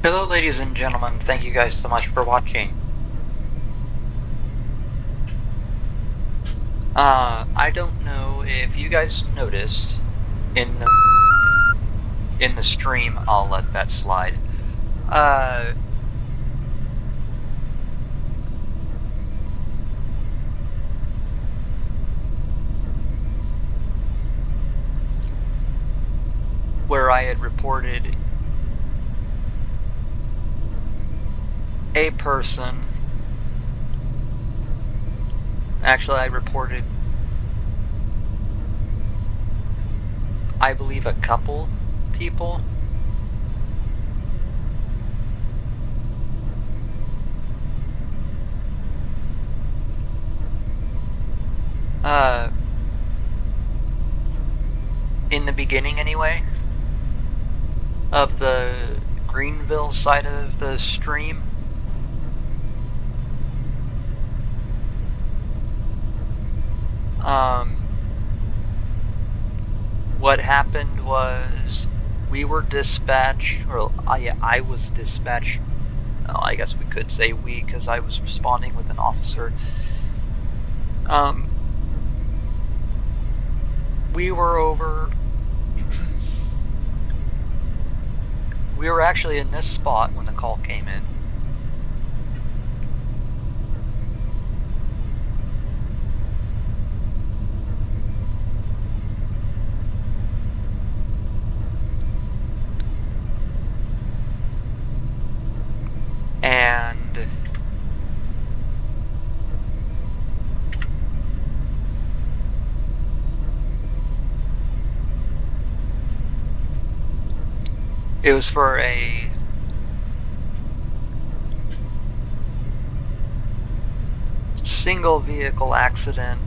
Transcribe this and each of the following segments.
Hello ladies and gentlemen, thank you guys so much for watching. I don't know if you guys noticed in the stream, I'll let that slide. Where I had reported a person. Actually, I reported, I believe, a couple people. In the beginning anyway, of the Greenville side of the stream. What happened was we were dispatched, or yeah, I was dispatched. I guess we could say we, because I was responding with an officer. We were over. We were actually in this spot when the call came in. And it was for a single vehicle accident.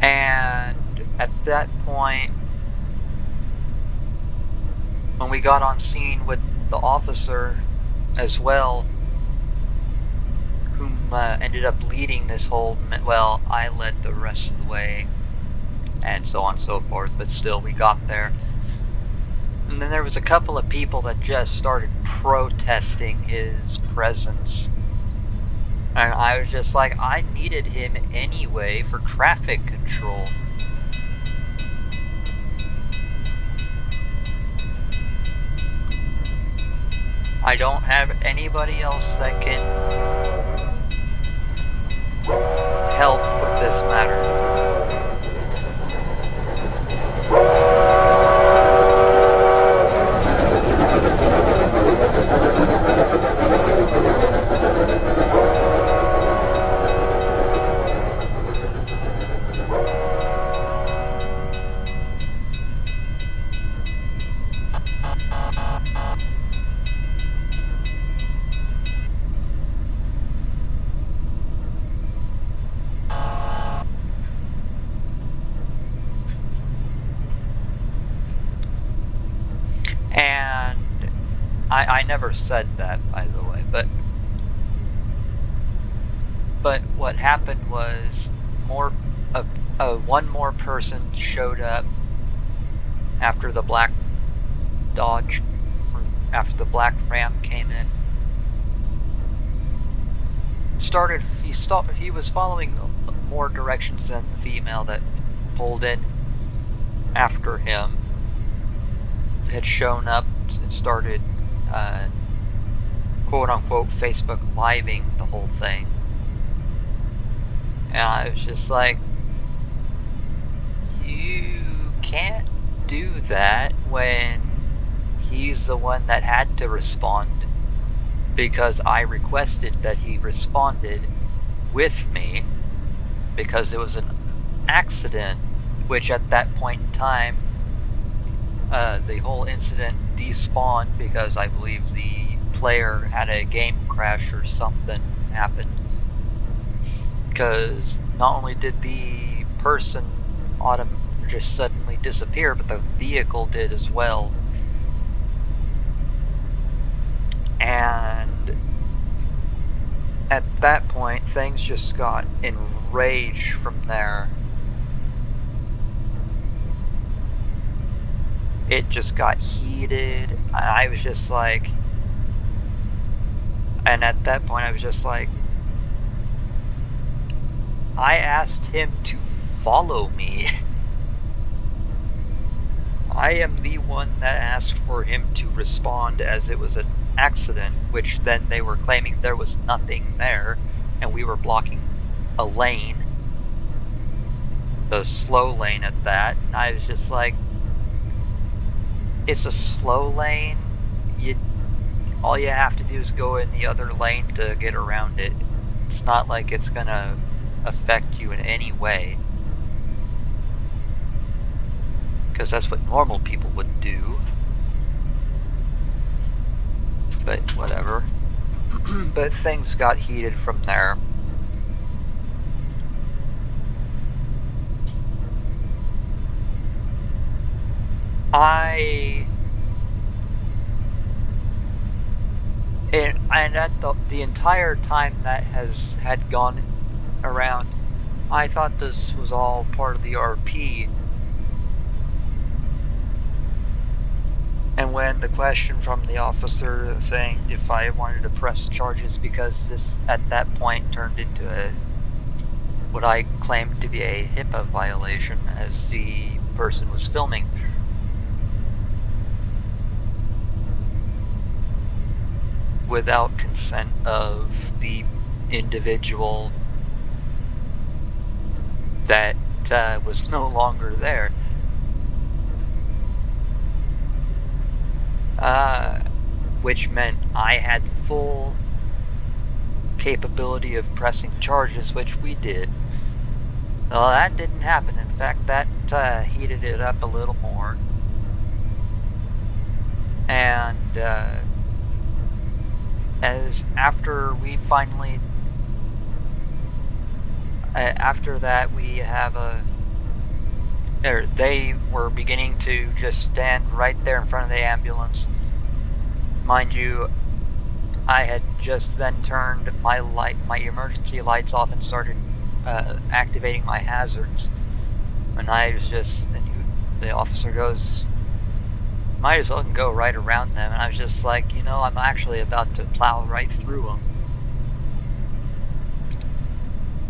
And at that point, when we got on scene with the officer as well, whom ended up leading this whole, well, I led the rest of the way, and so on and so forth, but still we got there. And then there was a couple of people that just started protesting his presence. And I was just like, I needed him anyway for traffic control. I don't have anybody else that can help with this matter. And I never said that, by the way, but what happened was one more person showed up after the black Dodge, after the black Ram came in. He was following more directions than the female that pulled in after him had shown up and started quote-unquote Facebook living the whole thing. And I was just like, you can't do that when he's the one that had to respond, because I requested that he responded, with me because it was an accident, which at that point in time, the whole incident despawned because I believe the player had a game crash or something happened. Because not only did the person just suddenly disappear, but the vehicle did as well. And at that point, things just got enraged from there. It just got heated. I was just like, and at that point I was just like, I asked him to follow me. I am the one that asked for him to respond as it was an accident, which then they were claiming there was nothing there, and we were blocking a lane, the slow lane at that, and I was just like, it's a slow lane, all you have to do is go in the other lane to get around it. It's not like it's gonna affect you in any way. Because that's what normal people would do. But whatever. But things got heated from there. And at the entire time that had gone around, I thought this was all part of the RP. And when the question from the officer saying if I wanted to press charges because this at that point turned into what I claimed to be a HIPAA violation as the person was filming. Without consent of the individual that was no longer there. Which meant I had full capability of pressing charges, which we did. Well, that didn't happen. In fact, that heated it up a little more. And as after we finally, after that, we have they were beginning to just stand right there in front of the ambulance. Mind you, I had just then turned my emergency lights off and started activating my hazards. And I was just, the officer goes, might as well go right around them. And I was just like, I'm actually about to plow right through them.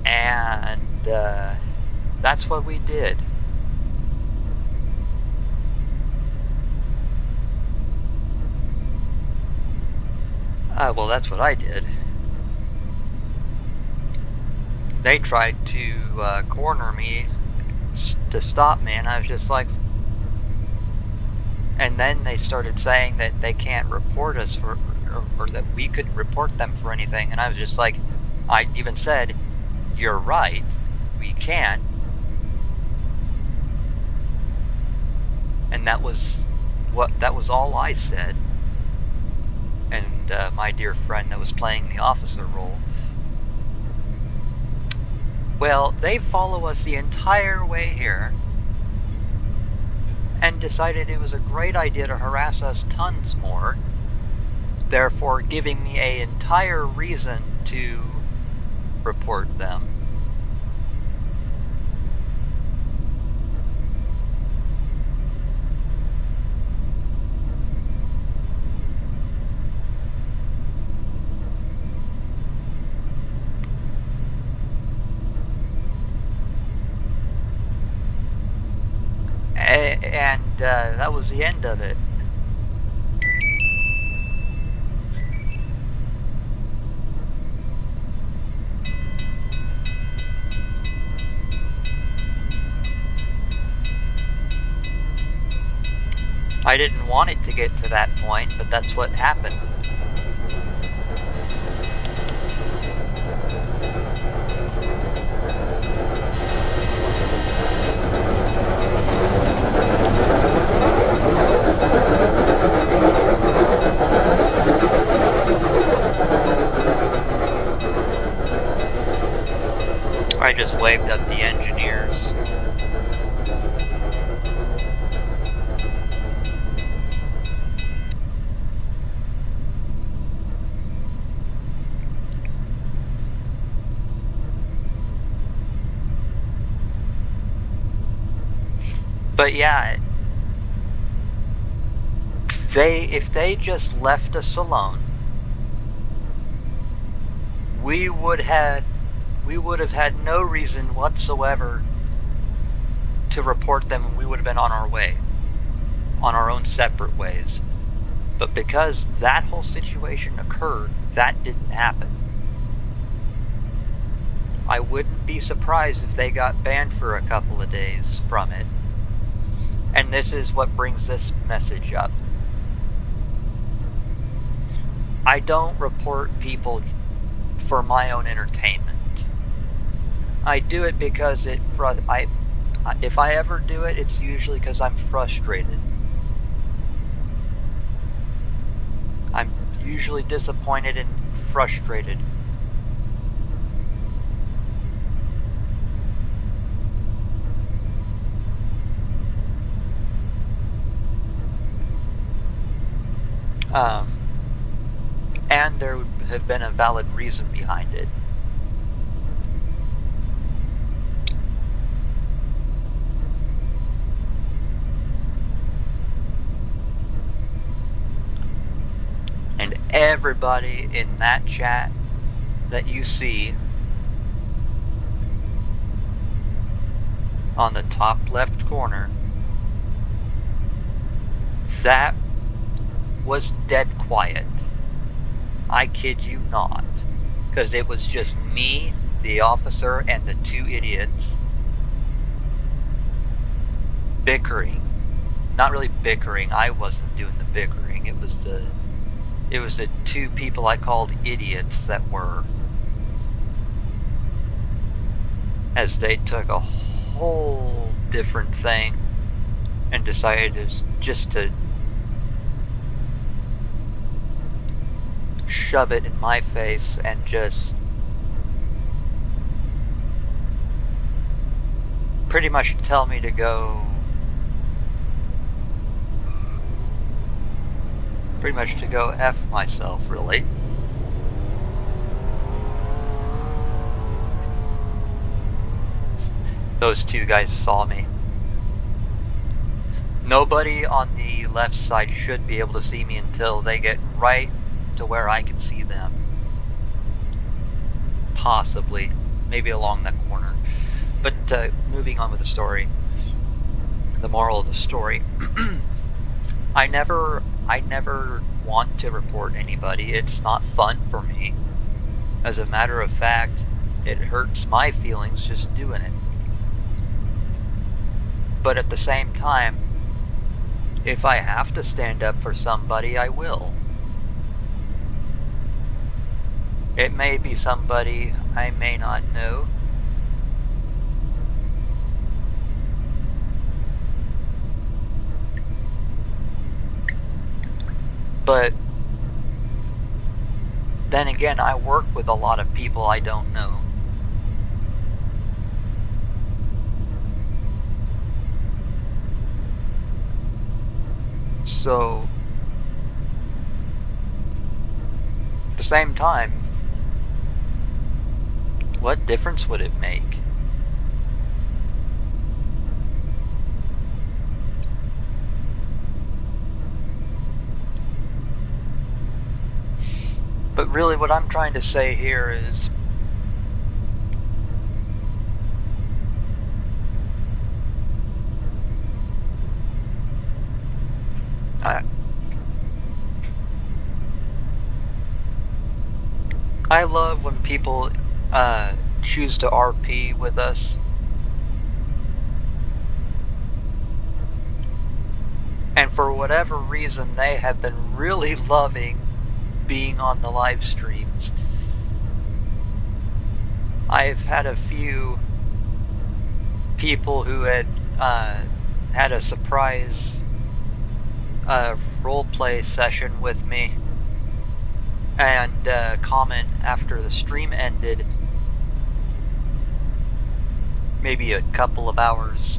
And that's what we did. Well, that's what I did. They tried to corner me to stop me, and I was just like, and then they started saying that they can't report us for, or that we couldn't report them for anything, and I was just like, I even said, you're right, we can't. And that was all I said. And my dear friend that was playing the officer role. Well, they follow us the entire way here and decided it was a great idea to harass us tons more, therefore giving me an entire reason to report them. And that was the end of it. I didn't want it to get to that point, but that's what happened. But yeah, if they just left us alone, we would have had no reason whatsoever to report them, and we would have been on our way, on our own separate ways. But because that whole situation occurred, that didn't happen. I wouldn't be surprised if they got banned for a couple of days from it. And this is what brings this message up. I don't report people for my own entertainment. I do it because if I ever do it, it's usually because I'm frustrated. I'm usually disappointed and frustrated. And there would have been a valid reason behind it. And everybody in that chat that you see on the top left corner, that was dead quiet. I kid you not. Because it was just me, the officer, and the two idiots bickering. Not really bickering, I wasn't doing the bickering. It was the two people I called idiots that were. As they took a whole different thing and decided just to shove it in my face and just pretty much tell me to go F myself, really. Those two guys saw me. Nobody on the left side should be able to see me until they get right to where I can see them. Possibly. Maybe along that corner. But moving on with the story. The moral of the story. I never want to report anybody. It's not fun for me. As a matter of fact, it hurts my feelings just doing it. But at the same time, if I have to stand up for somebody, I will. It may be somebody I may not know. But then again, I work with a lot of people I don't know. So, at the same time, what difference would it make? But really what I'm trying to say here is I love when people choose to RP with us. And for whatever reason, they have been really loving being on the live streams. I've had a few people who had had a surprise roleplay session with me and comment after the stream ended, maybe a couple of hours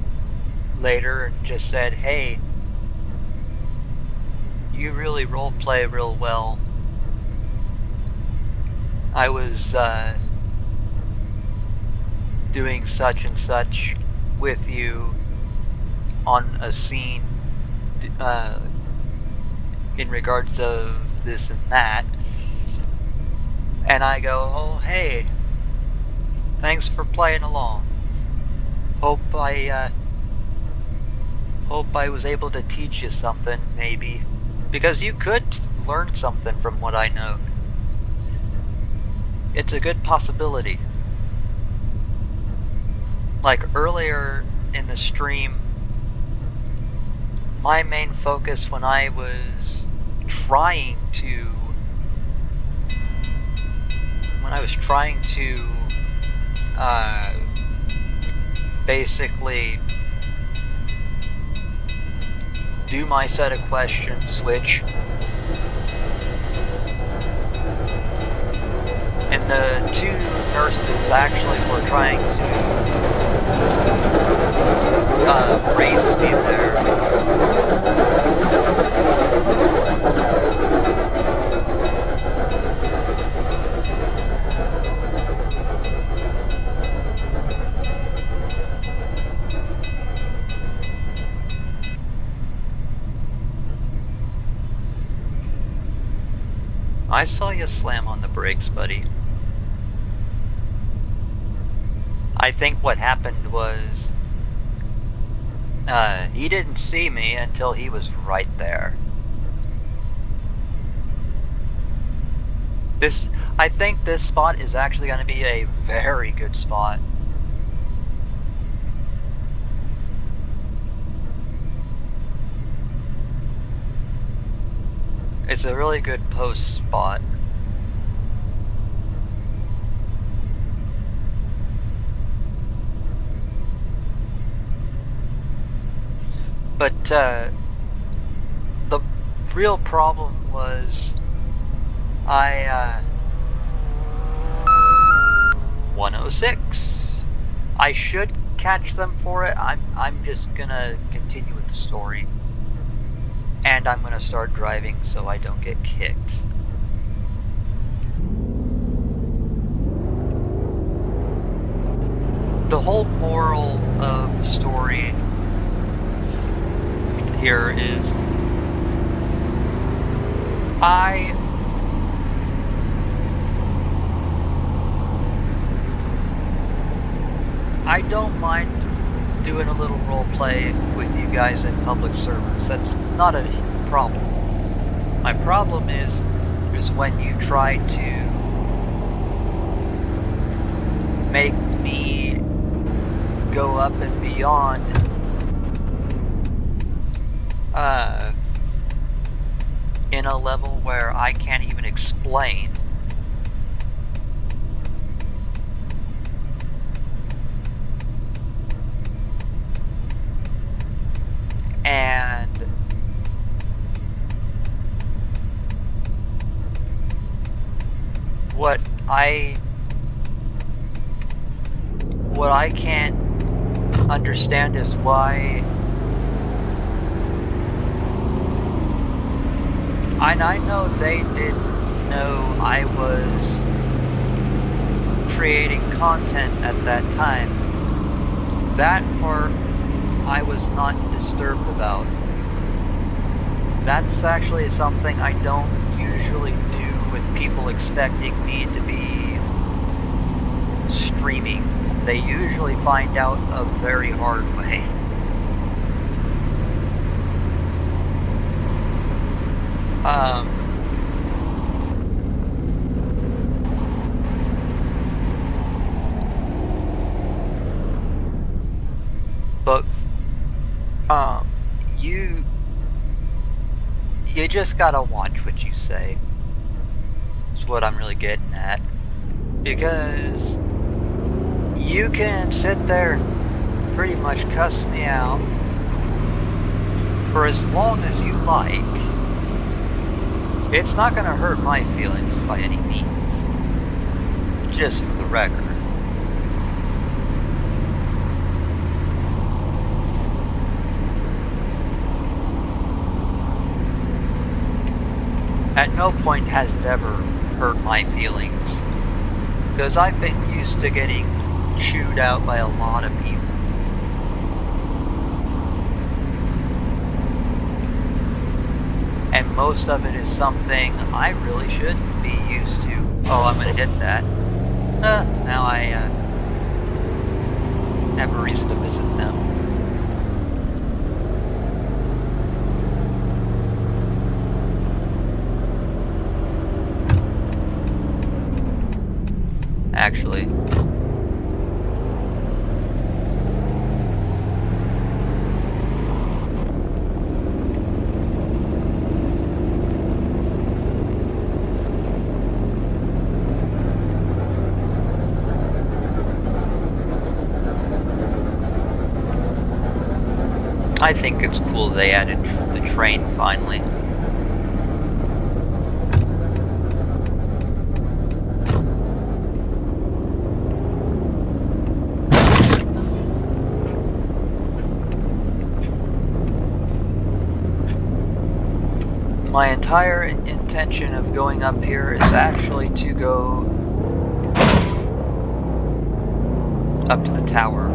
later, and just said, "Hey, you really roleplay real well. I was doing such and such with you on a scene in regards of this and that, and I go, oh hey, thanks for playing along. Hope I was able to teach you something, maybe, because you could learn something from what I know. It's a good possibility. Like earlier in the stream, my main focus when I was trying to basically do my set of questions, switch, and the two nurses actually were trying to race me there. I saw you slam on the brakes, buddy. I think what happened was he didn't see me until he was right there. I think this spot is actually going to be a very good spot. It's a really good post spot. But the real problem was 106. I should catch them for it. I'm just gonna continue with the story. And I'm gonna start driving so I don't get kicked. The whole moral of the story here is I don't mind doing a little role play with you guys in public servers. That's not a problem. My problem is when you try to make me go up and beyond in a level where I can't even explain. And what I can't understand is why, and I know they didn't know I was creating content at that time. That part I was not disturbed about. That's actually something I don't usually do with people expecting me to be streaming. They usually find out a very hard way. But you just gotta watch what you say. Is what I'm really getting at. Because you can sit there and pretty much cuss me out for as long as you like. It's not gonna hurt my feelings by any means. Just for the record. At no point has it ever hurt my feelings, because I've been used to getting chewed out by a lot of people. And most of it is something I really shouldn't be used to. Oh, I'm gonna hit that. Now I have a reason to visit them. Actually. I think it's cool they added the train finally. My entire intention of going up here is actually to go up to the tower.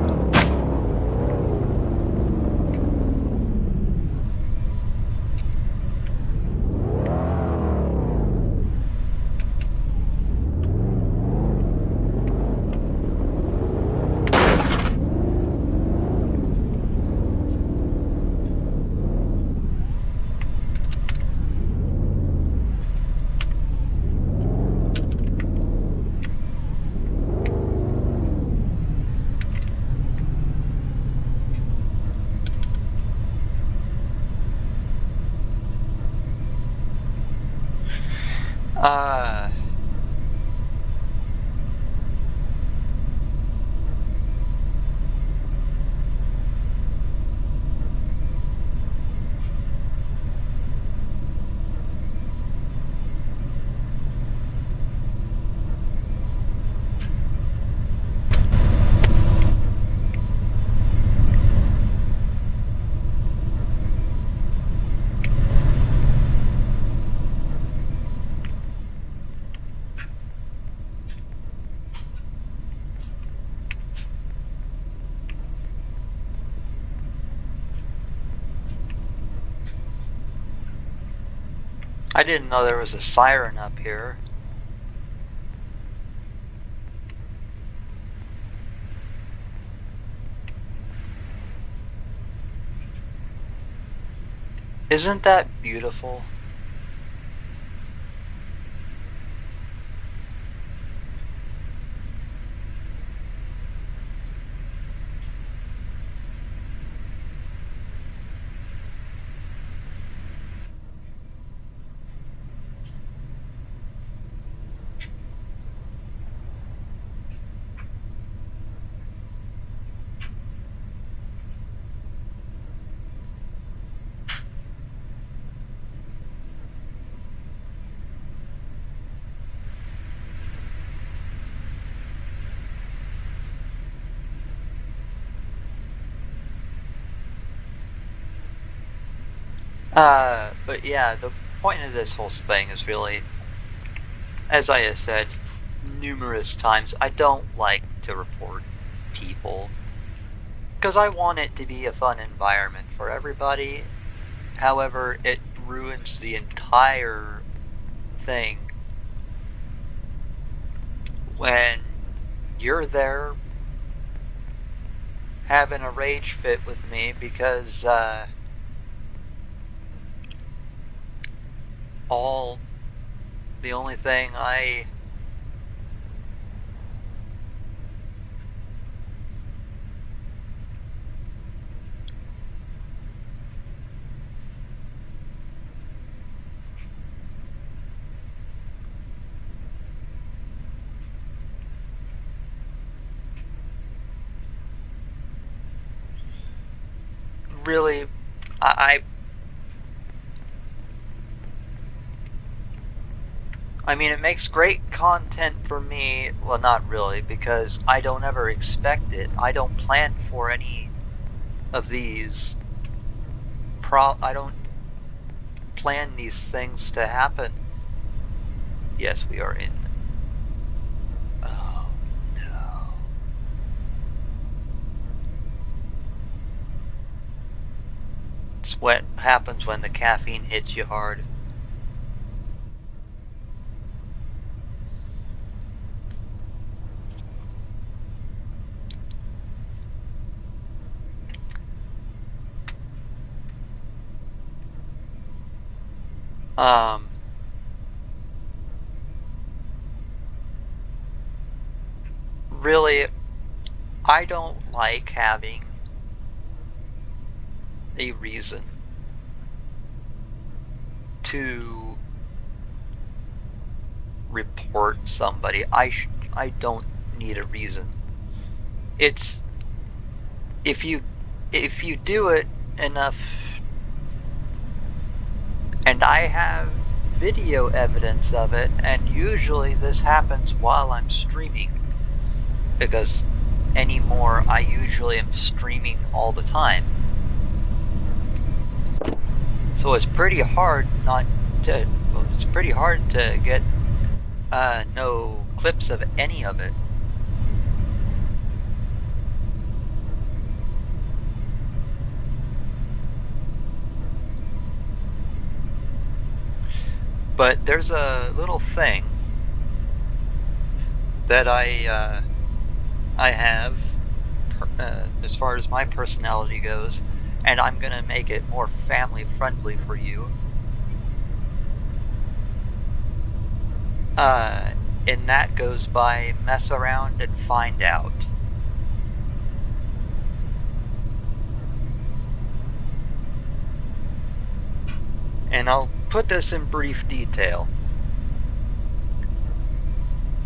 I didn't know there was a siren up here. Isn't that beautiful? But yeah, the point of this whole thing is really, as I have said numerous times, I don't like to report people because I want it to be a fun environment for everybody. However, it ruins the entire thing when you're there having a rage fit with me because the only thing I really I mean, it makes great content for me. Well, not really, because I don't ever expect it. I don't plan for any of these. I don't plan these things to happen. Yes, we are in. Oh, no. It's what happens when the caffeine hits you hard. Really, I don't like having a reason to report somebody. I don't need a reason. It's if you do it enough, and I have video evidence of it, and usually this happens while I'm streaming, because anymore I usually am streaming all the time. So it's pretty hard to get no clips of any of it. But there's a little thing that I have as far as my personality goes, and I'm gonna make it more family friendly for you. And that goes by mess around and find out. And I'll put this in brief detail.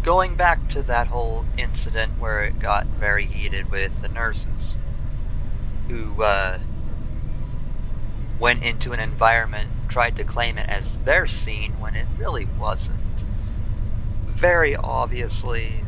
Going back to that whole incident where it got very heated with the nurses who went into an environment, tried to claim it as their scene when it really wasn't. Very obviously,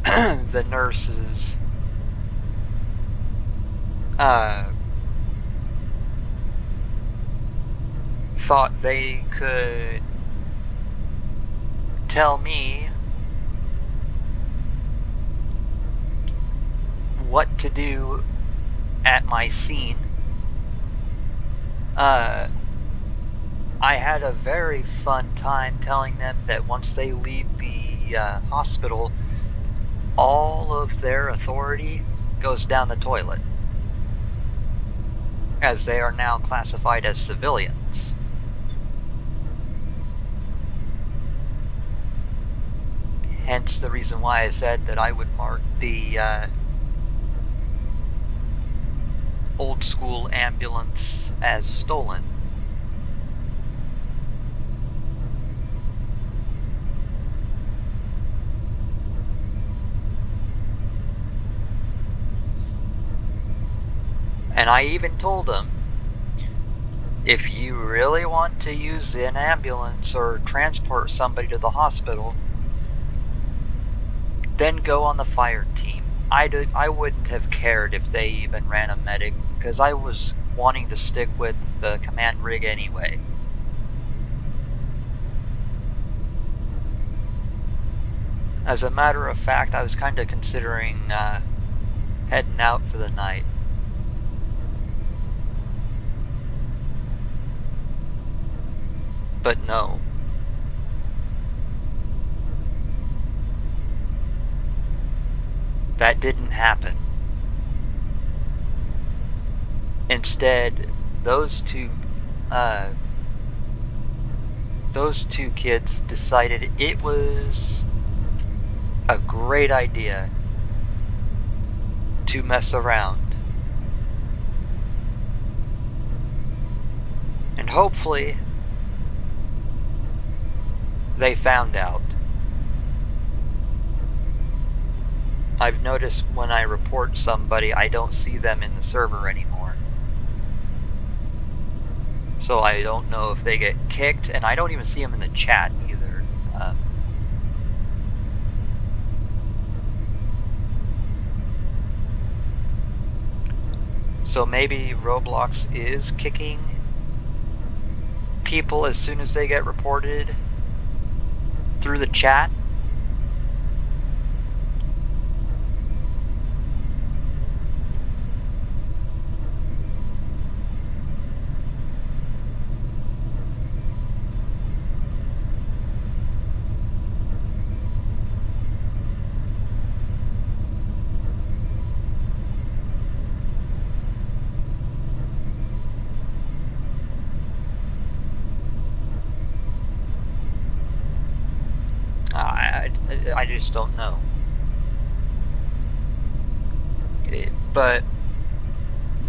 the nurses thought they could tell me what to do at my scene. I had a very fun time telling them that once they leave the hospital, all of their authority goes down the toilet, as they are now classified as civilians. Hence the reason why I said that I would mark the old school ambulance as stolen. And I even told them, if you really want to use an ambulance or transport somebody to the hospital, then go on the fire team. I wouldn't have cared if they even ran a medic, because I was wanting to stick with the command rig anyway. As a matter of fact, I was kind of considering heading out for the night. But no. That didn't happen. Instead, those two kids decided it was a great idea to mess around. And hopefully, they found out. I've noticed when I report somebody, I don't see them in the server anymore. So I don't know if they get kicked, and I don't even see them in the chat either. So maybe Roblox is kicking people as soon as they get reported through the chat. I just don't know. But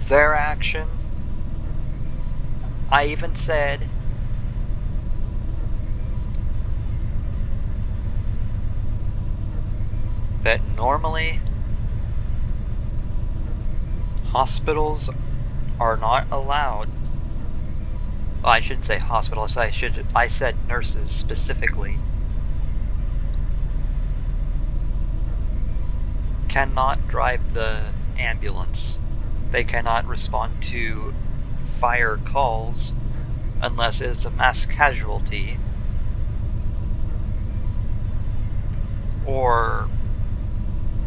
their action, I even said that normally hospitals are not allowed. Well, I shouldn't say hospitals. I said nurses specifically cannot drive the ambulance. They cannot respond to fire calls unless it is a mass casualty or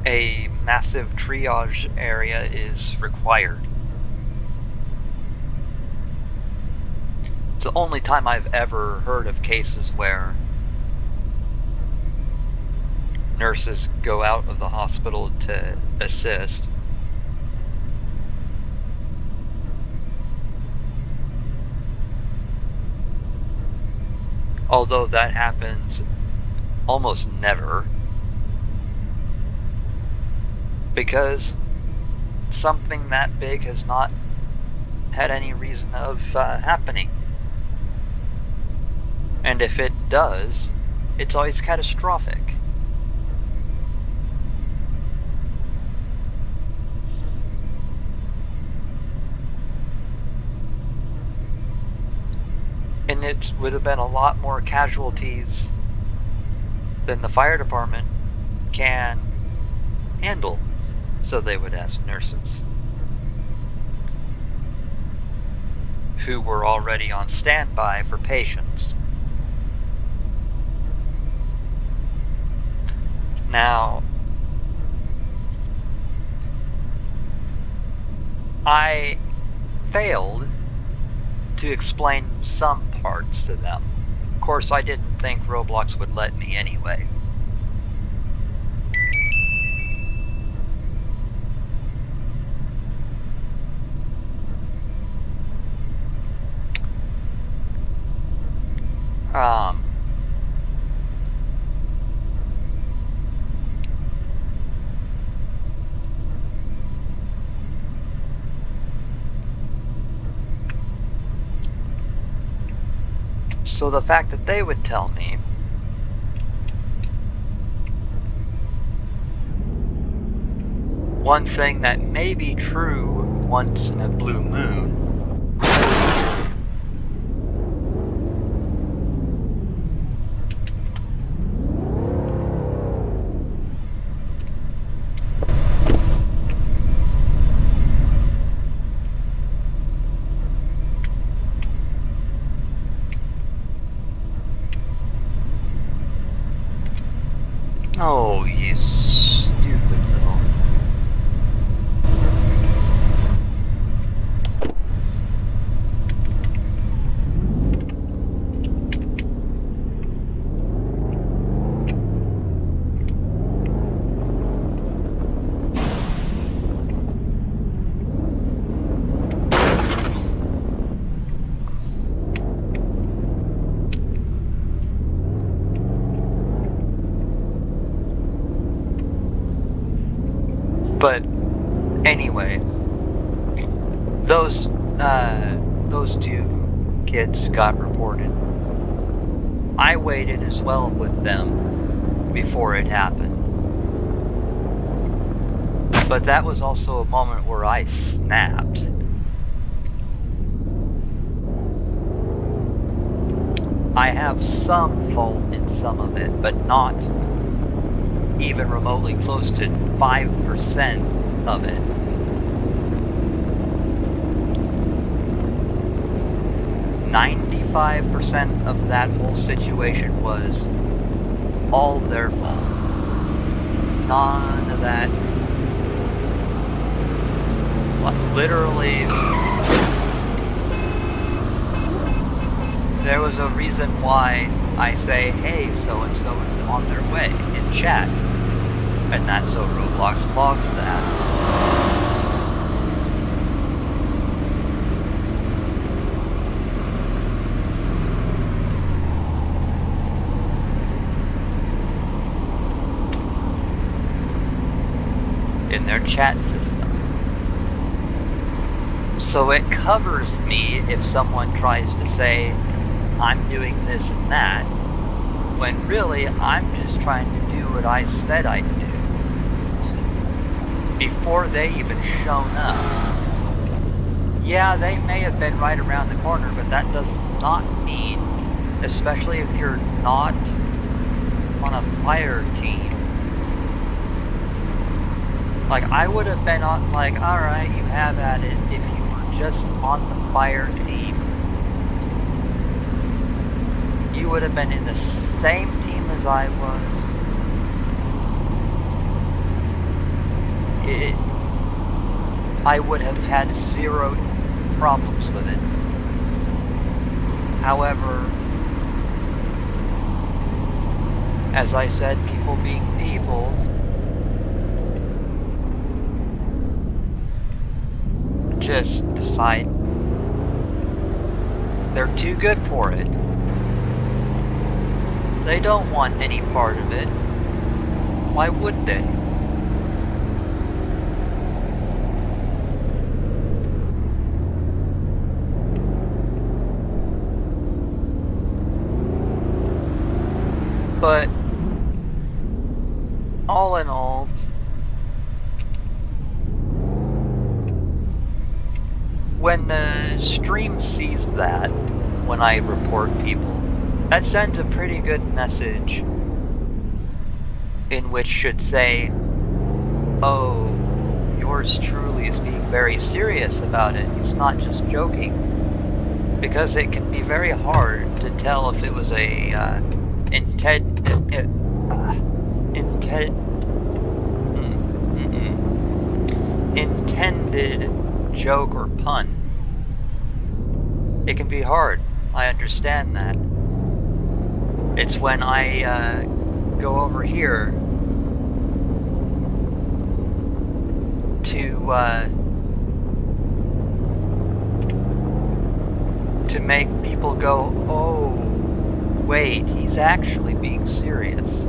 a massive triage area is required. It's the only time I've ever heard of cases where nurses go out of the hospital to assist. Although that happens almost never, because something that big has not had any reason of happening. And if it does, it's always catastrophic. And it would have been a lot more casualties than the fire department can handle. So they would ask nurses who were already on standby for patients. Now, I failed to explain some parts to them. Of course, I didn't think Roblox would let me anyway. So the fact that they would tell me one thing that may be true once in a blue moon, oh, you stupid little. But anyway, those two kids got reported. I waited as well with them before it happened. But that was also a moment where I snapped. I have some fault in some of it, but not even remotely close to 5% of it. "95% of that whole situation was all their fault. None of that. Like, literally, there was a reason why I say, hey, so-and-so is on their way in chat. And that's so Roblox logs that. In their chat system. So it covers me if someone tries to say, I'm doing this and that, when really I'm just trying to do what I said I'd do before they even shown up. Yeah, they may have been right around the corner, but that does not mean, especially if you're not on a fire team. Like, I would have been on, like, alright, you have at it if you were just on the fire team. You would have been in the same team as I was. I would have had zero problems with it. However, as I said, people being people, just decide they're too good for it. They don't want any part of it. Why would they? But all in all, when the stream sees that, when I report people, that sends a pretty good message in which should say, oh, yours truly is being very serious about it. He's not just joking. Because it can be very hard to tell if it was a intended joke or pun. It can be hard. I understand that. It's when I go over here to make people go, oh, wait, he's actually being serious.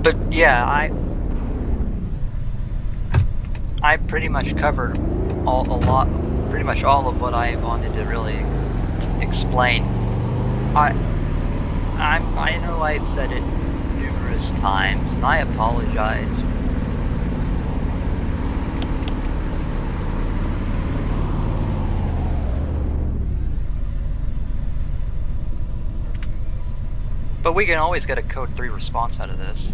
But yeah, I pretty much covered pretty much all of what I wanted to really explain. I know I've said it numerous times, and I apologize. But we can always get a Code 3 response out of this.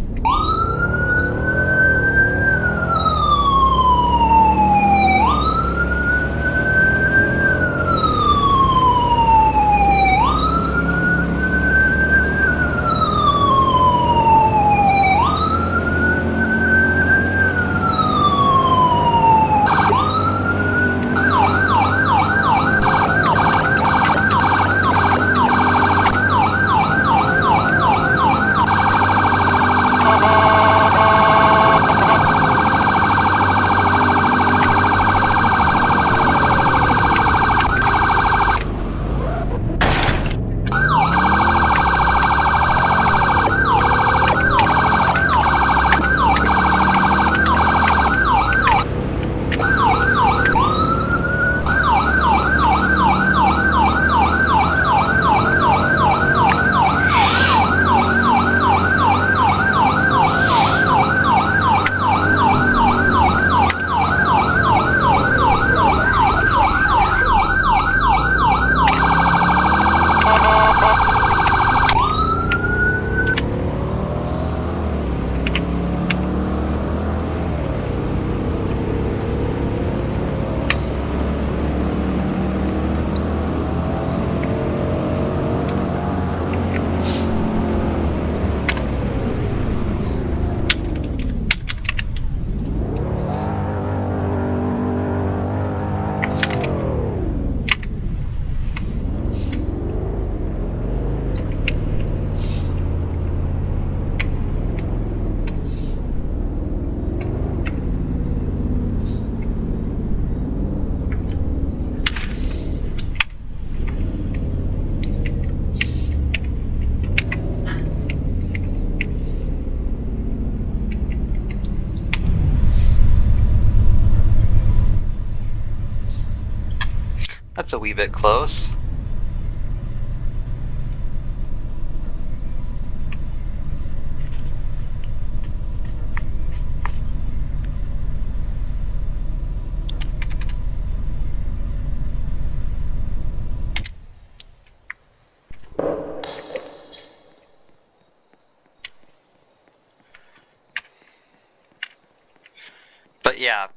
That's a wee bit close. But yeah,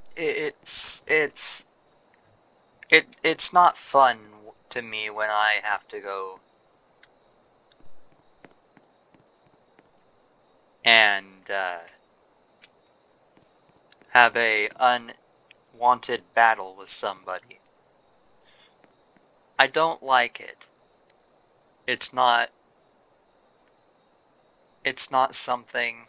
it's not fun to me when I have to go and have a unwanted battle with somebody. I don't like it. It's not something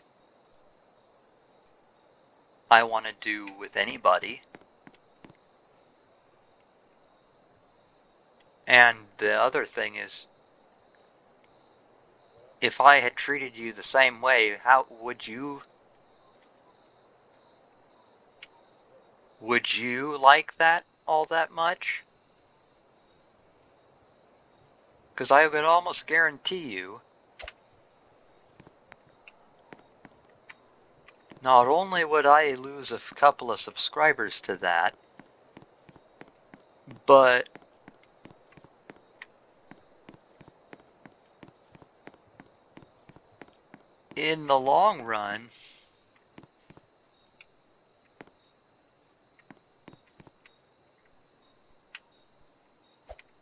I want to do with anybody. And the other thing is, if I had treated you the same way, how would you like that all that much? Because I would almost guarantee you, not only would I lose a couple of subscribers to that, but in the long run,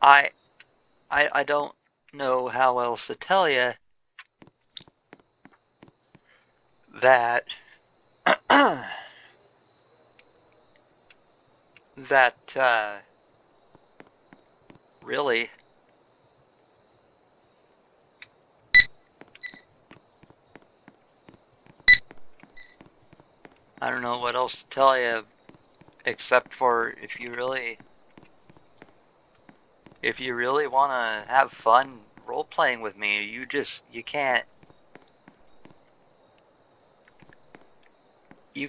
I don't know how else to tell you that that really, I don't know what else to tell you except for if you really want to have fun role-playing with me. You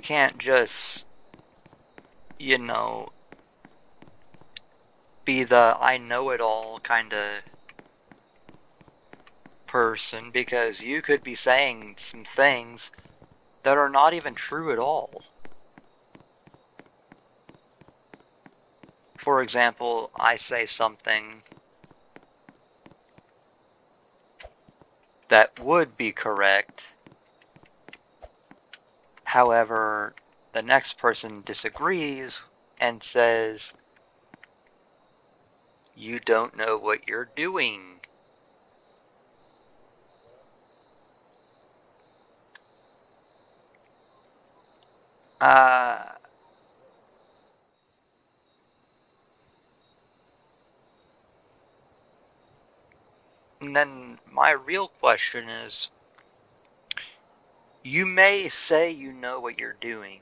can't just, you know, be the I know it all kind of person, because you could be saying some things that are not even true at all. For example, I say something that would be correct, however, the next person disagrees and says, you don't know what you're doing. And then my real question is, you may say you know what you're doing,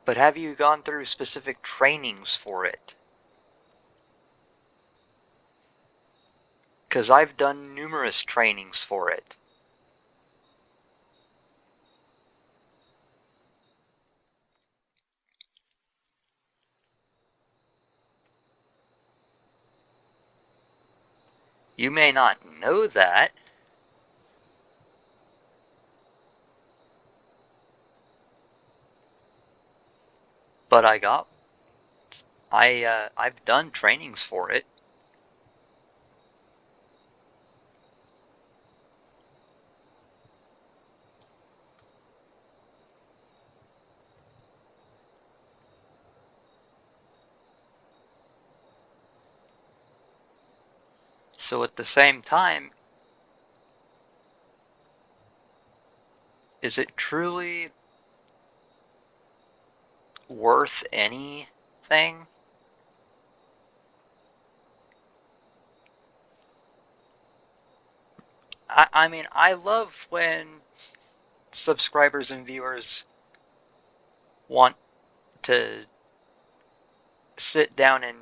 but have you gone through specific trainings for it? Because I've done numerous trainings for it. You may not know that, but I've done trainings for it. So at the same time, is it truly worth anything? I mean, I love when subscribers and viewers want to sit down and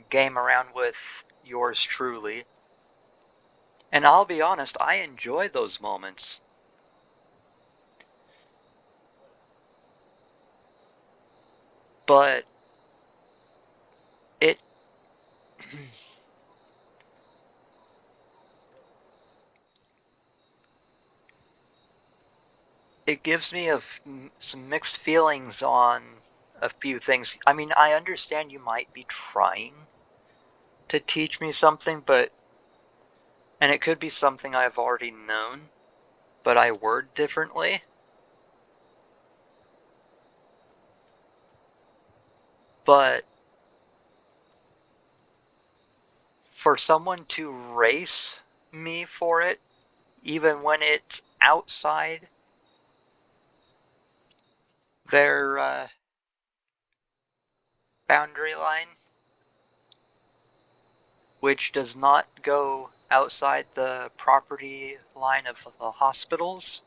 game around with yours truly. And I'll be honest, I enjoy those moments. But it it gives me some mixed feelings on a few things. I mean, I understand you might be trying to teach me something, and it could be something I've already known, but I word differently. But for someone to race me for it, even when it's outside their boundary line, which does not go outside the property line of the hospitals,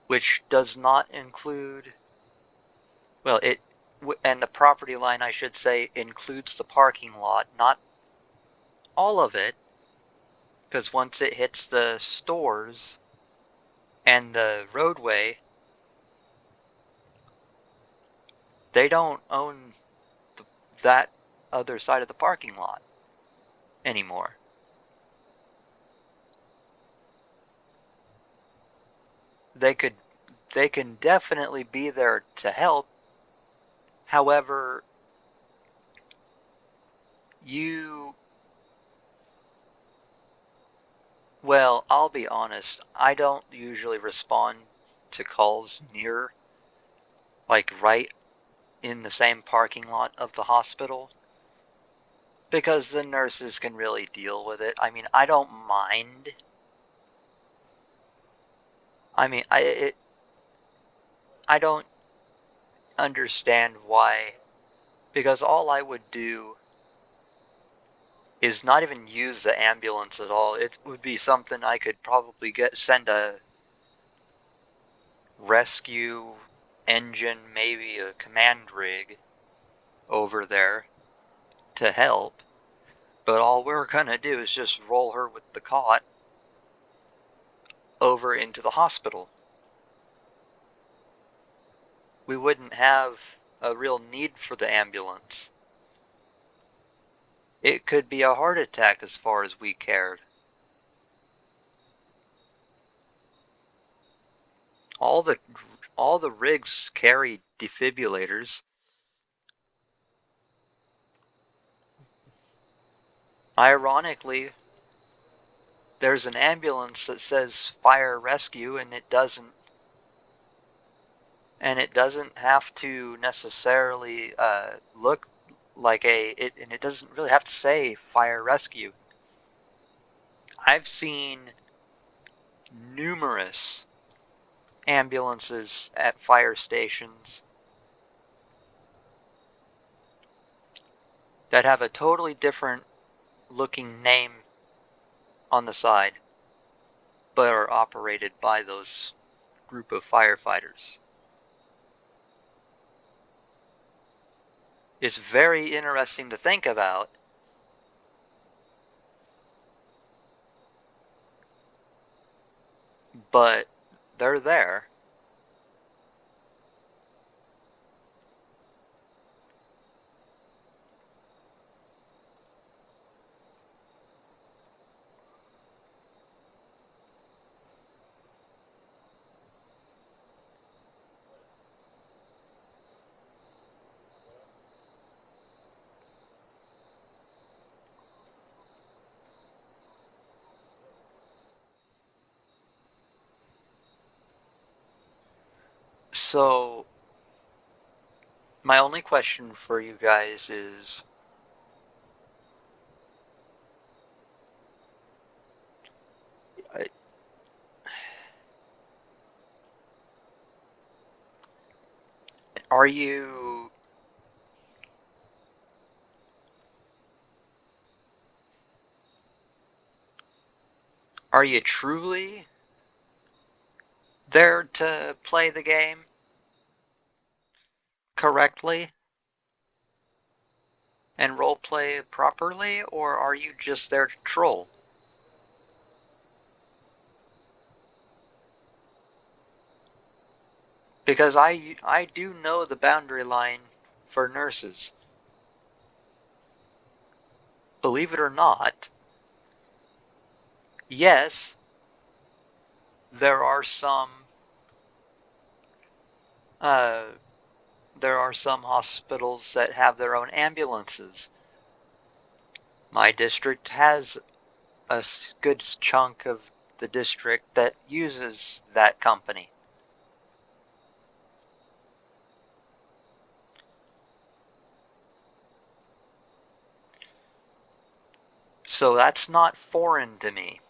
which does not include, well, and the property line, I should say, includes the parking lot, not all of it, because once it hits the stores and the roadway, they don't own that other side of the parking lot anymore. They can definitely be there to help. However, well, I'll be honest, I don't usually respond to calls near, like right in the same parking lot of the hospital, because the nurses can really deal with it. I mean, I don't mind. I mean, I don't understand why, because all I would do is not even use the ambulance at all. It would be something I could probably send a rescue engine, maybe a command rig over there to help. But all we're gonna do is just roll her with the cot over into the hospital. We wouldn't have a real need for the ambulance. It could be a heart attack as far as we cared. All the rigs carry defibrillators. Ironically, there's an ambulance that says fire rescue, and it doesn't have to necessarily look like and it doesn't really have to say fire rescue. I've seen numerous ambulances at fire stations that have a totally different looking name on the side, but are operated by those group of firefighters. It's very interesting to think about. But they're there. So, my only question for you guys is, are you truly there to play the game correctly and roleplay properly, or are you just there to troll? Because I do know the boundary line for nurses. Believe it or not, yes, there are some hospitals that have their own ambulances. My district has a good chunk of the district that uses that company. So that's not foreign to me.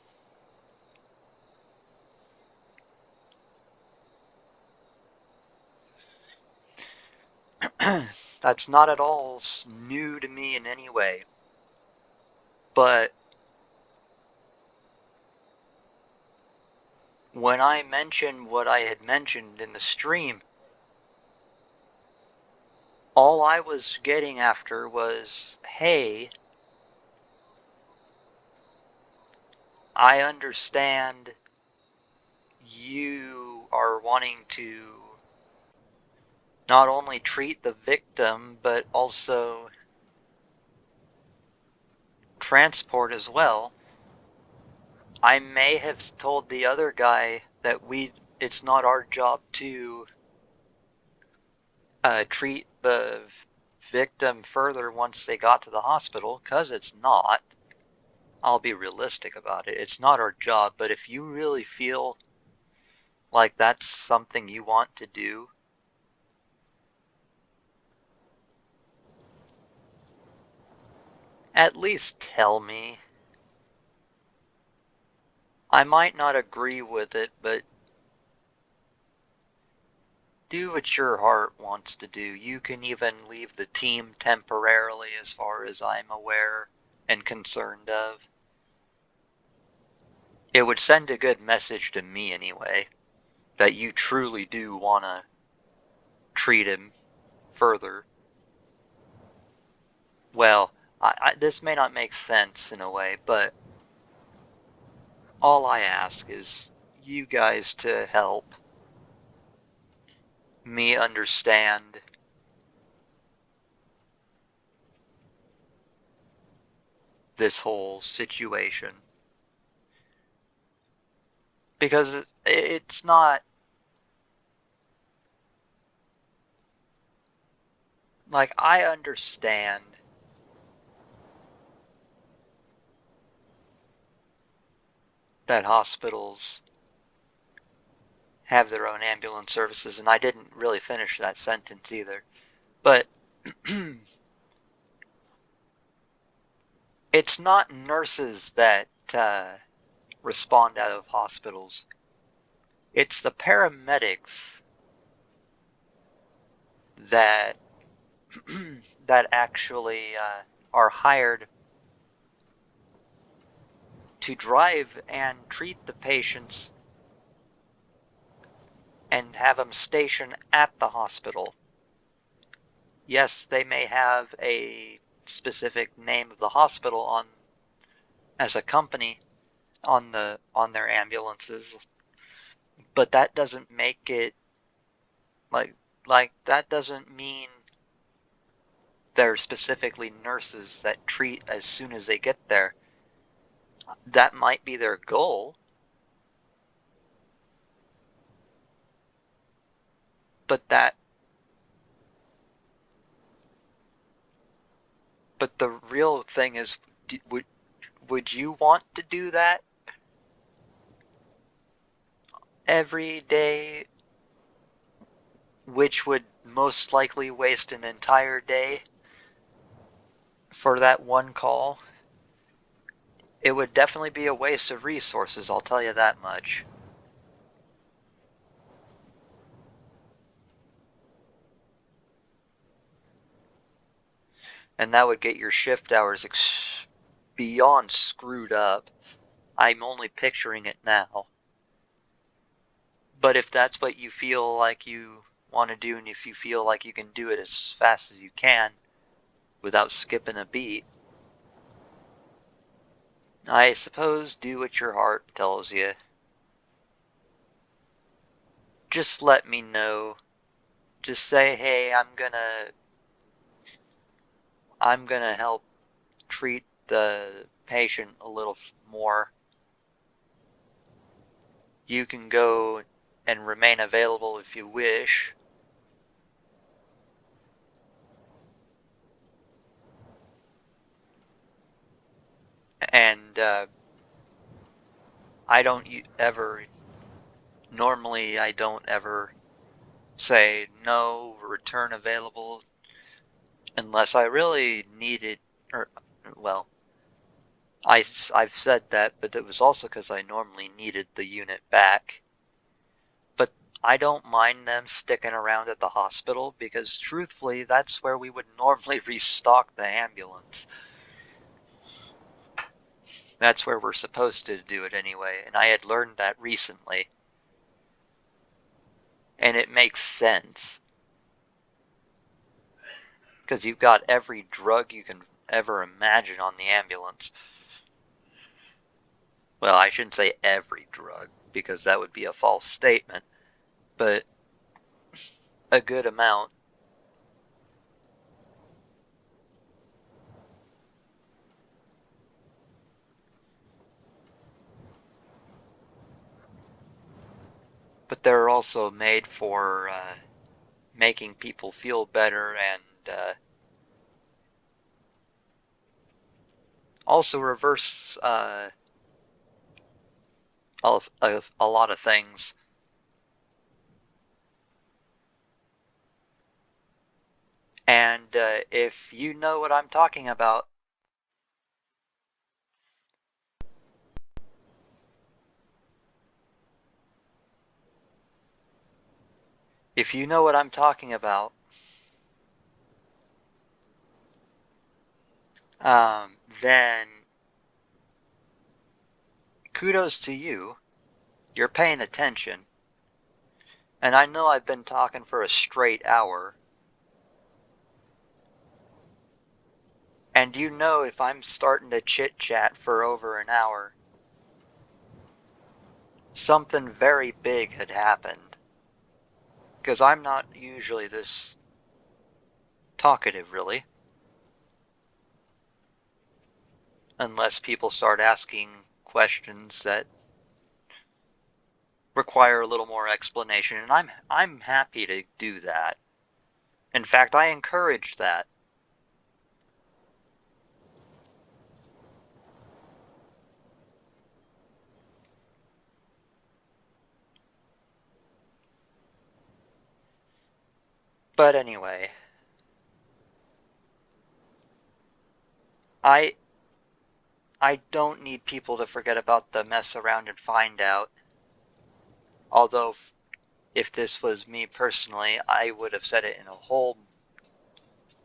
That's not at all new to me in any way. But when I mentioned what I had mentioned in the stream, all I was getting after was, hey, I understand you are wanting to not only treat the victim, but also transport as well. I may have told the other guy that it's not our job to treat the victim further once they got to the hospital, because it's not. I'll be realistic about it. It's not our job, but if you really feel like that's something you want to do, at least tell me. I might not agree with it, but do what your heart wants to do. You can even leave the team temporarily, as far as I'm aware and concerned of. It would send a good message to me anyway, that you truly do want to treat him further. Well, this may not make sense in a way, but all I ask is you guys to help me understand this whole situation. Because it's not like I understand that hospitals have their own ambulance services, and I didn't really finish that sentence either. But it's not nurses that respond out of hospitals. It's the paramedics that that actually are hired to drive and treat the patients and have them stationed at the hospital. Yes, they may have a specific name of the hospital on as a company on their ambulances, but that doesn't make it like that doesn't mean they're specifically nurses that treat as soon as they get there. That might be their goal, but the real thing is, would you want to do that every day, which would most likely waste an entire day for that one call? It would definitely be a waste of resources, I'll tell you that much. And that would get your shift hours beyond screwed up. I'm only picturing it now. But if that's what you feel like you want to do, and if you feel like you can do it as fast as you can without skipping a beat, I suppose do what your heart tells you. Just let me know. Just say, hey, I'm gonna help treat the patient a little more. You can go and remain available if you wish. And I don't ever say no, return available, unless I really need it. Or, well, I've said that, but it was also because I normally needed the unit back. But I don't mind them sticking around at the hospital, because truthfully, that's where we would normally restock the ambulance. That's where we're supposed to do it anyway, and I had learned that recently. And it makes sense. Because you've got every drug you can ever imagine on the ambulance. Well, I shouldn't say every drug, because that would be a false statement, but a good amount. But they're also made for making people feel better, and also reverse a lot of things. And if you know what I'm talking about, then kudos to you. You're paying attention. And I know I've been talking for a straight hour. And you know if I'm starting to chit-chat for over an hour, something very big had happened. Because I'm not usually this talkative, really. Unless people start asking questions that require a little more explanation, and I'm happy to do that. In fact, I encourage that. But anyway, I I don't need people to forget about the mess around and find out. Although if this was me personally, I would have said it in a whole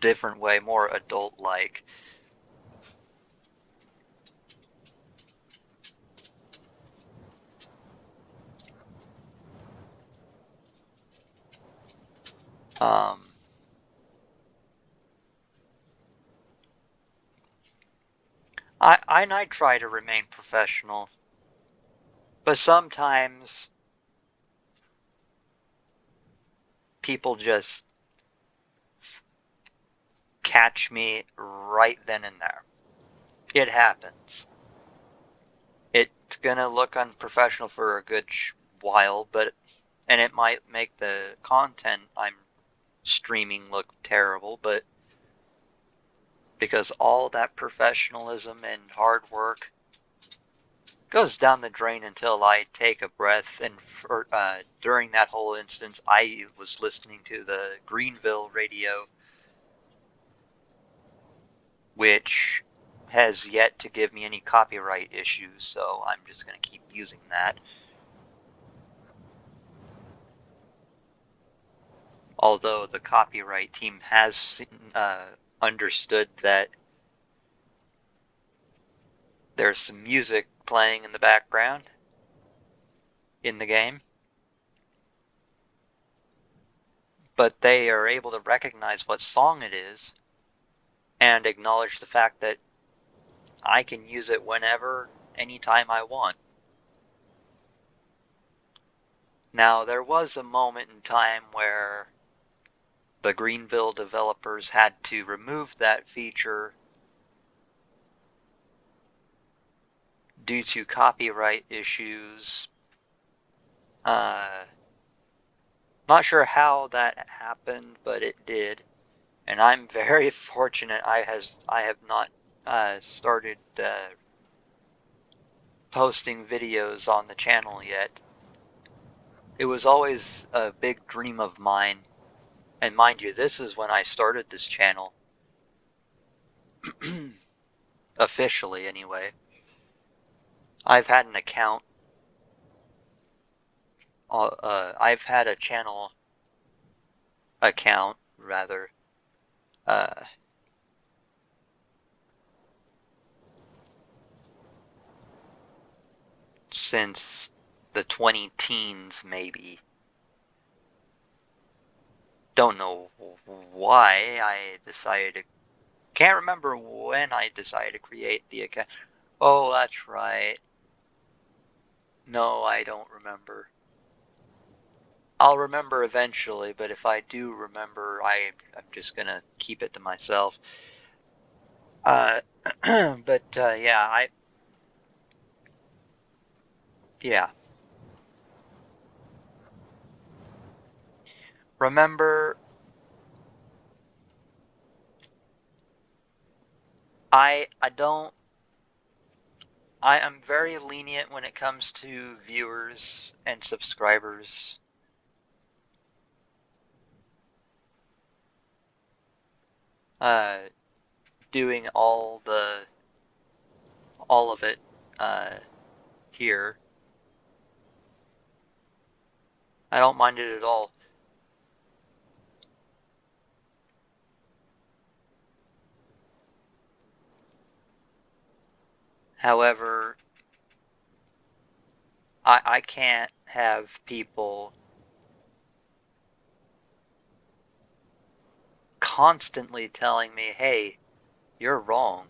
different way, more adult-like. Um, I try to remain professional, but sometimes people just catch me right then and there. It happens. It's gonna look unprofessional for a good while, and it might make the content I'm streaming look terrible, but because all that professionalism and hard work goes down the drain until I take a breath. And during that whole instance, I was listening to the Greenville radio, which has yet to give me any copyright issues, so I'm just going to keep using that. Although the copyright team has understood that there's some music playing in the background in the game, but they are able to recognize what song it is and acknowledge the fact that I can use it whenever, anytime I want. Now, there was a moment in time where the Greenville developers had to remove that feature due to copyright issues. Not sure how that happened, but it did. And I'm very fortunate I have not started posting videos on the channel yet. It was always a big dream of mine. And mind you, this is when I started this channel. Officially, anyway. I've had an account. I've had a channel account, rather, since the 20 teens, maybe. Don't know why I decided to. Can't remember when I decided to create the account. Oh, that's right. No, I don't remember. I'll remember eventually, but if I do remember, I'm just gonna keep it to myself. But yeah, yeah. Remember, I don't. I am very lenient when it comes to viewers and subscribers. Uh, Doing all of it here. I don't mind it at all. However, I can't have people constantly telling me, hey, you're wrong.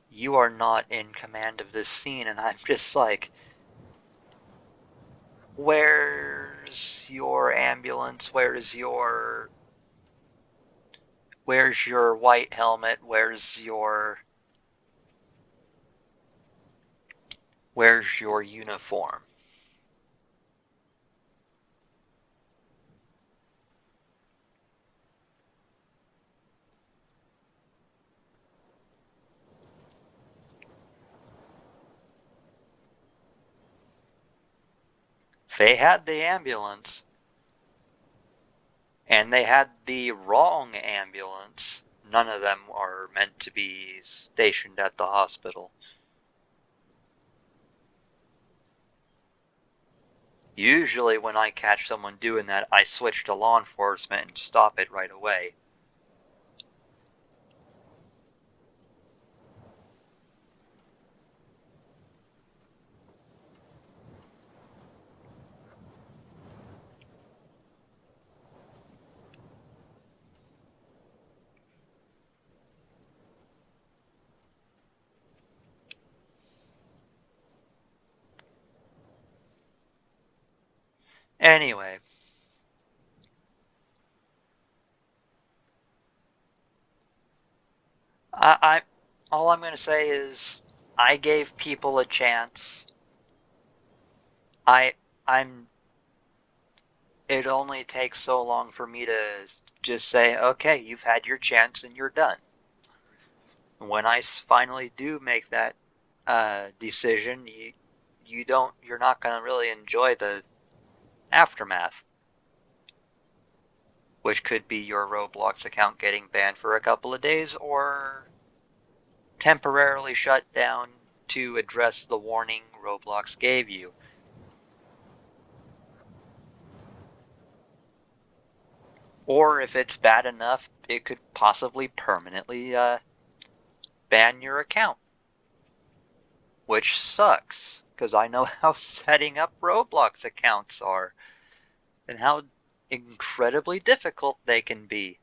You are not in command of this scene. And I'm just like, where's your ambulance? Where's your white helmet? Where's your uniform? They had the ambulance, and they had the wrong ambulance. None of them are meant to be stationed at the hospital. Usually when I catch someone doing that, I switch to law enforcement and stop it right away. Anyway, all I'm going to say is I gave people a chance. I'm it only takes so long for me to just say, okay, you've had your chance and you're done. When I finally do make that decision, you're not going to really enjoy the aftermath, which could be your Roblox account getting banned for a couple of days or temporarily shut down to address the warning Roblox gave you. Or if it's bad enough, it could possibly permanently ban your account, which sucks, because I know how setting up Roblox accounts are and how incredibly difficult they can be.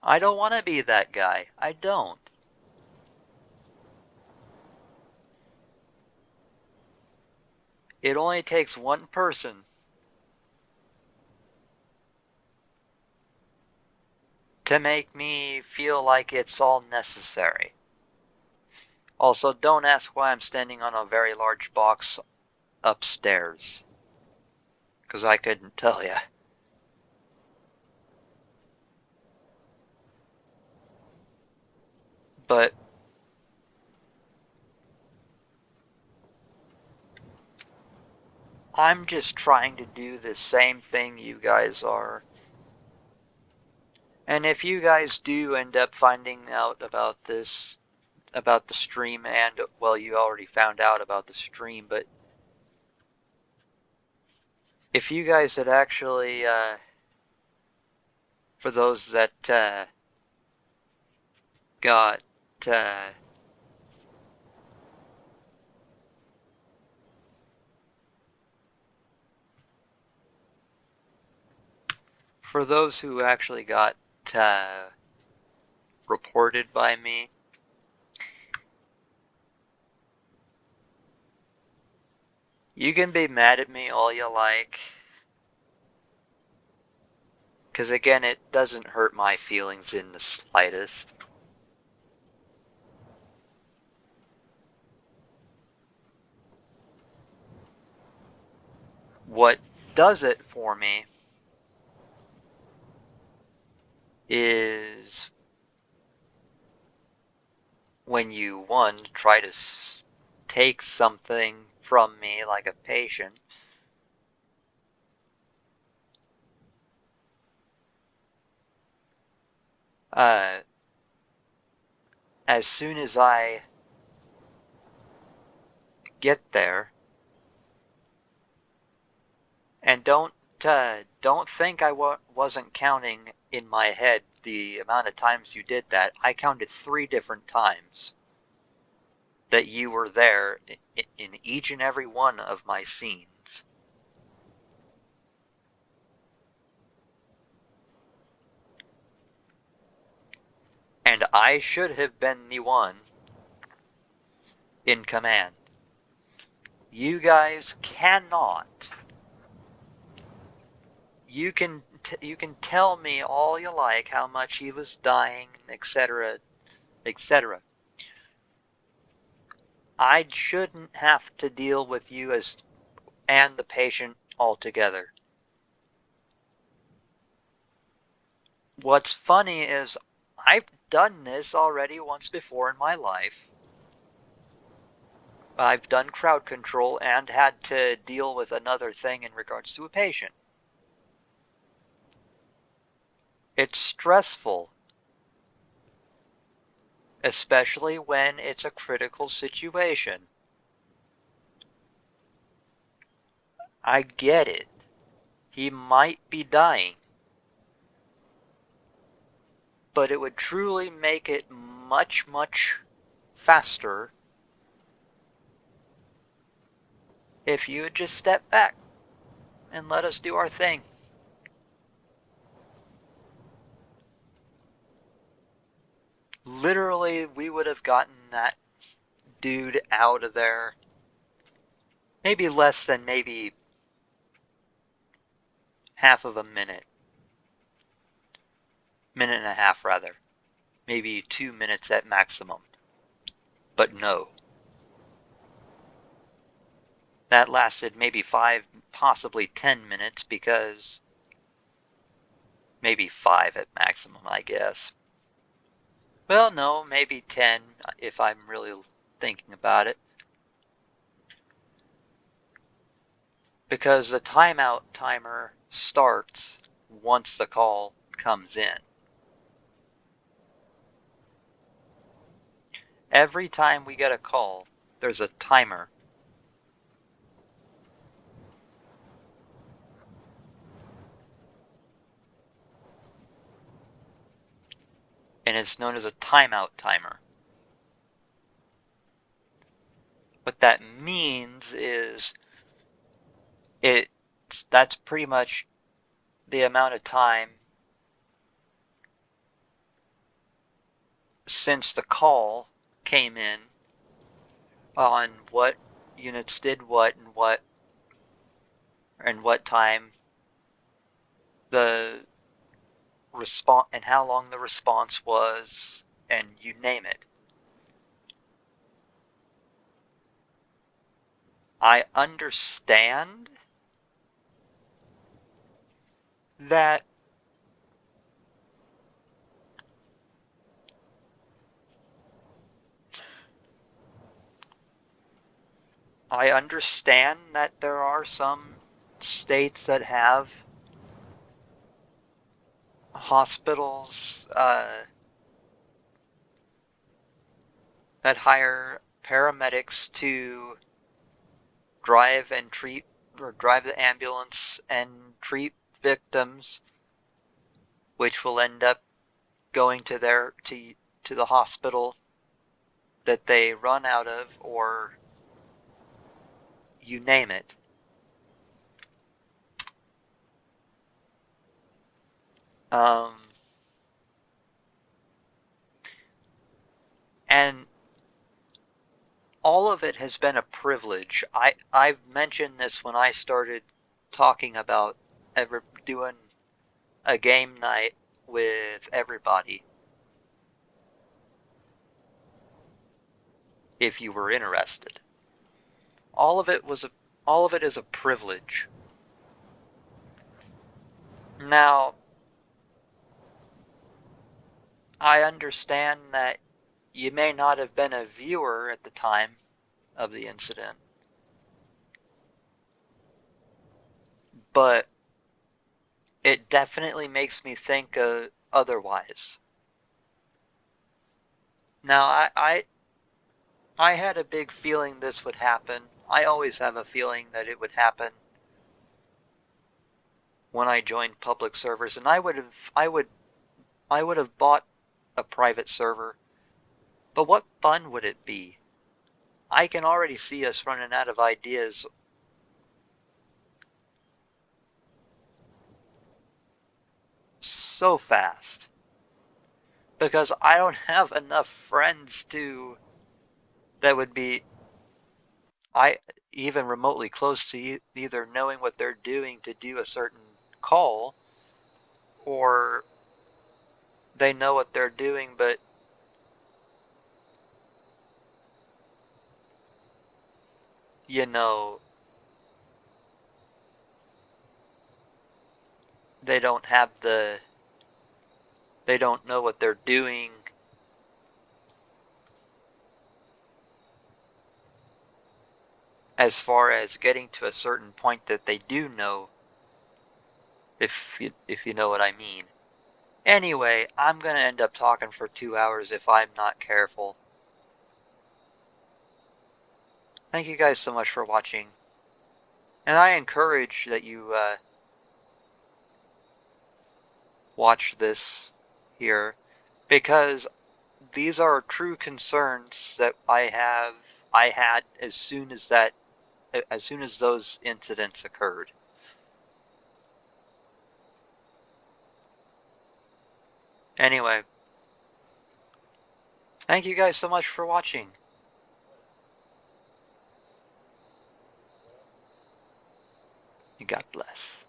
I don't want to be that guy. I don't. It only takes one person to make me feel like it's all necessary. Also, don't ask why I'm standing on a very large box upstairs, because I couldn't tell you. But I'm just trying to do the same thing you guys are. And if you guys do end up finding out about this, about the stream, and, well, you already found out about the stream, but if you guys had actually, for those that got, for those who actually got reported by me, you can be mad at me all you like, because again, it doesn't hurt my feelings in the slightest. What does it for me is when you, one, try to take something from me like a patient, as soon as I get there, and don't think I wasn't counting in my head the amount of times you did that. I counted 3 different times that you were there in each and every one of my scenes. And I should have been the one in command. You guys cannot. You can tell me all you like how much he was dying, etc., etc. I shouldn't have to deal with you and the patient altogether. What's funny is I've done this already once before in my life. I've done crowd control and had to deal with another thing in regards to a patient. It's stressful, especially when it's a critical situation. I get it. He might be dying. But it would truly make it much, much faster if you would just step back and let us do our thing. Literally, we would have gotten that dude out of there. Maybe less than maybe half of a minute. Minute and a half, rather. Maybe 2 minutes at maximum. But no. That lasted maybe 5, possibly 10 minutes because maybe 5 at maximum, I guess. Well, no, maybe 10 if I'm really thinking about it. Because the timeout timer starts once the call comes in. Every time we get a call, there's a timer. And it's known as a timeout timer. What that means is that's pretty much the amount of time since the call came in on what units did what and what time the response and how long the response was, and you name it. I understand that there are some states that have hospitals that hire paramedics to drive the ambulance and treat victims, which will end up going to the hospital that they run out of, or you name it. And all of it has been a privilege. I've mentioned this when I started talking about doing a game night with everybody. If you were interested, all of it is a privilege. Now, I understand that you may not have been a viewer at the time of the incident, but it definitely makes me think otherwise. Now, I had a big feeling this would happen. I always have a feeling that it would happen when I joined public servers, and I would have bought a private server. But what fun would it be? I can already see us running out of ideas. So fast. because I don't have enough friends that would be even remotely close to either knowing what they're doing to do a certain call, or they know what they're doing, but you know, they don't have they don't know what they're doing as far as getting to a certain point that they do know, if you know what I mean. Anyway, I'm gonna end up talking for 2 hours if I'm not careful. Thank you guys so much for watching, and I encourage that you watch this here, because these are true concerns that I had as soon as those incidents occurred. Anyway, thank you guys so much for watching. God bless.